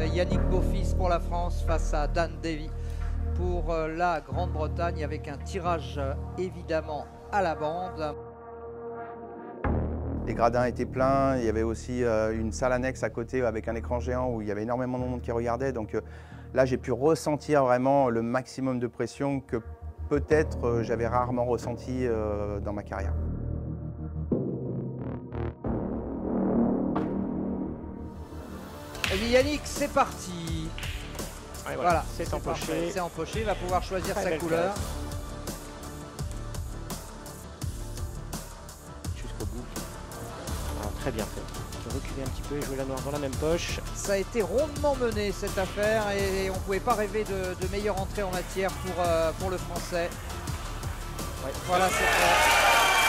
Yannick Beaufils pour la France face à Dan Davy pour la Grande-Bretagne, avec un tirage évidemment à la bande. Les gradins étaient pleins, il y avait aussi une salle annexe à côté avec un écran géant où il y avait énormément de monde qui regardait. Donc là, j'ai pu ressentir vraiment le maximum de pression que peut-être j'avais rarement ressenti dans ma carrière. Et Yannick, c'est parti. Ouais, voilà, c'est empoché. C'est empoché, il va pouvoir choisir sa couleur. Jusqu'au bout. Ah, très bien fait. Je vais reculer un petit peu et jouer la noire dans la même poche. Ça a été rondement mené cette affaire et on ne pouvait pas rêver de meilleure entrée en matière pour le Français. Ouais. Voilà, c'est fait.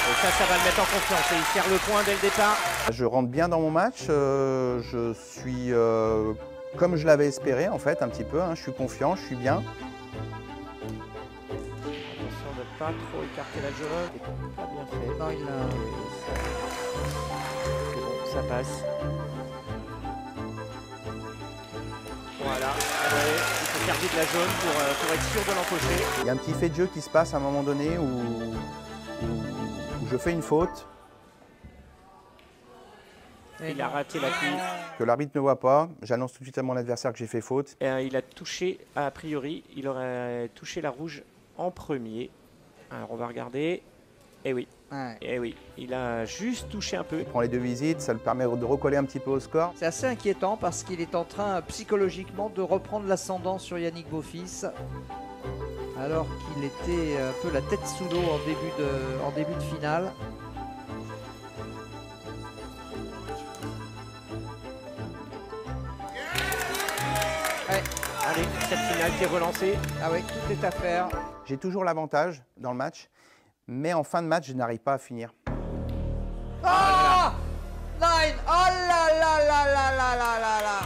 Et ça va le mettre en confiance et il sert le point dès le départ. Je rentre bien dans mon match, je suis comme je l'avais espéré en fait, un petit peu, hein. Je suis confiant, je suis bien. Attention de ne pas trop écarter la jaune. C'est pas bien fait. Non, il a... C'est bon, ça passe. Voilà, ouais, il faut faire vite la jaune pour être sûr de l'empocher. Il y a un petit fait de jeu qui se passe à un moment donné où je fais une faute. Il a raté la cuisse. Que l'arbitre ne voit pas, j'annonce tout de suite à mon adversaire que j'ai fait faute. Et, il a touché, a priori, il aurait touché la rouge en premier. Alors on va regarder. Eh oui, Ouais. eh oui, il a juste touché un peu. Il prend les deux visites, ça le permet de recoller un petit peu au score. C'est assez inquiétant parce qu'il est en train psychologiquement de reprendre l'ascendant sur Yannick Beaufils, alors qu'il était un peu la tête sous l'eau en début de finale. Ouais. Allez, cette finale qui est relancée. Ah oui, tout est à faire. J'ai toujours l'avantage dans le match, mais en fin de match, je n'arrive pas à finir. Ah, Nine. Oh là là là là là là là là.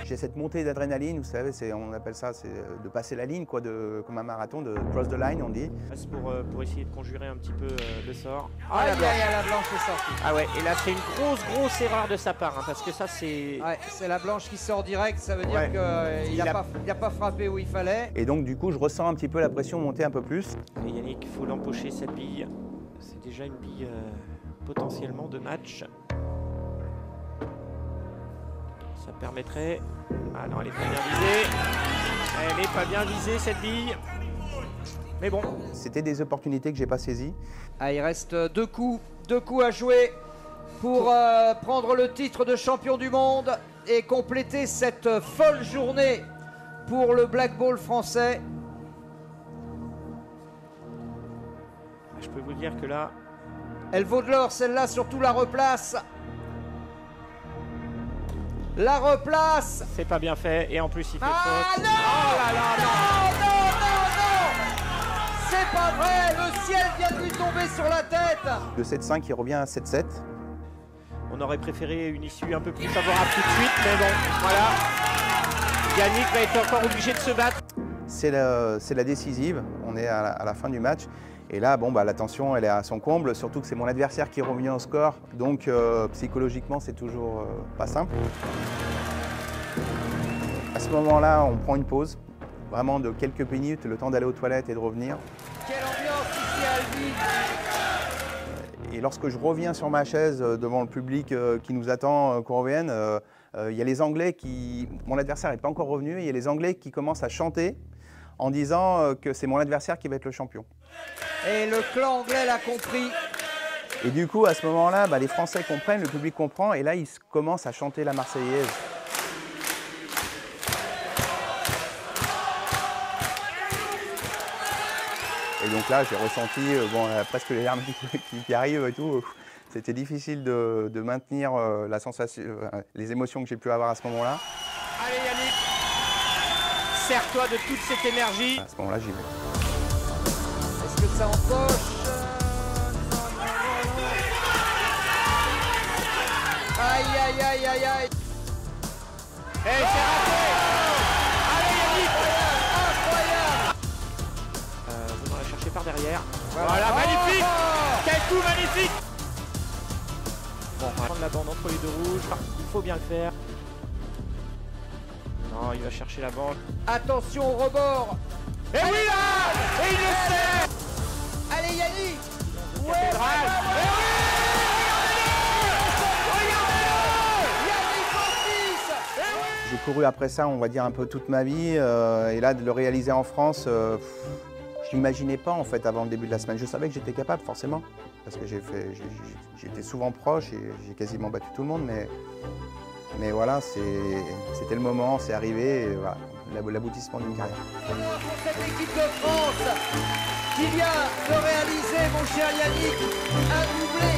J'ai cette montée d'adrénaline, vous savez, on appelle ça de passer la ligne, quoi, comme un marathon, de cross the line, on dit. C'est pour essayer de conjurer un petit peu le sort. Ah, la blanche est sortie. Ah ouais, et là c'est une grosse erreur de sa part, hein, parce que ça c'est... Ouais, c'est la blanche qui sort direct, ça veut dire Ouais. qu'il n'a pas frappé où il fallait. Et donc, du coup, je ressens un petit peu la pression monter un peu plus. Et Yannick, il faut l'empocher cette bille. C'est déjà une bille potentiellement de match. Ça permettrait... Ah non, elle est pas bien visée. Elle est pas bien visée cette bille. Mais bon. C'était des opportunités que j'ai pas saisies. Ah, il reste deux coups à jouer pour prendre le titre de champion du monde et compléter cette folle journée pour le Black Ball français. Je peux vous dire que là... Elle vaut de l'or, celle-là, surtout la replace. La replace. C'est pas bien fait et en plus il fait Non, faute. oh là là, non. C'est pas vrai, le ciel vient de lui tomber sur la tête. De 7-5, il revient à 7-7. On aurait préféré une issue un peu plus favorable tout de suite, mais bon, voilà. Yannick va être encore obligé de se battre. C'est la décisive, on est à la fin du match. Et là, bon, la tension, elle est à son comble, surtout que c'est mon adversaire qui est revenu au score. Donc, psychologiquement, c'est toujours pas simple. À ce moment-là, on prend une pause, vraiment de quelques minutes, le temps d'aller aux toilettes et de revenir. Quelle ambiance ici à Albi. Et lorsque je reviens sur ma chaise devant le public qui nous attend, qu'on revienne, il y a les Anglais qui... Mon adversaire n'est pas encore revenu, et il y a les Anglais qui commencent à chanter en disant que c'est mon adversaire qui va être le champion. Et le clan anglais l'a compris. Et du coup, à ce moment-là, les Français comprennent, le public comprend, et là, ils commencent à chanter la Marseillaise. Et donc là, j'ai ressenti presque les larmes qui arrivent et tout. C'était difficile de maintenir la sensation, les émotions que j'ai pu avoir à ce moment-là. Allez Yannick, sers-toi de toute cette énergie. À ce moment-là, j'y vais. Est-ce que ça empoche? Aïe, aïe, aïe, aïe, aïe. Et c'est raté. Allez Yannick, Incroyable. vous en allez chercher par derrière. Voilà, magnifique. Oh. Quel coup magnifique. Bon, on va prendre la bande entre les deux rouges. Il faut bien le faire. Non, il va chercher la bande. Attention au rebord. Et oui là! Et il le sait! Allez Yannick. Cathédrale. Et oui! Yannick Monfils. J'ai couru après ça, on va dire, un peu toute ma vie. Et là, de le réaliser en France, je n'imaginais pas en fait avant le début de la semaine. Je savais que j'étais capable, forcément, parce que j'étais souvent proche et j'ai quasiment battu tout le monde. Mais voilà, c'était le moment, c'est arrivé, et voilà, l'aboutissement d'une carrière. Pour cette équipe de France qui vient de réaliser, mon cher Yannick, un doublé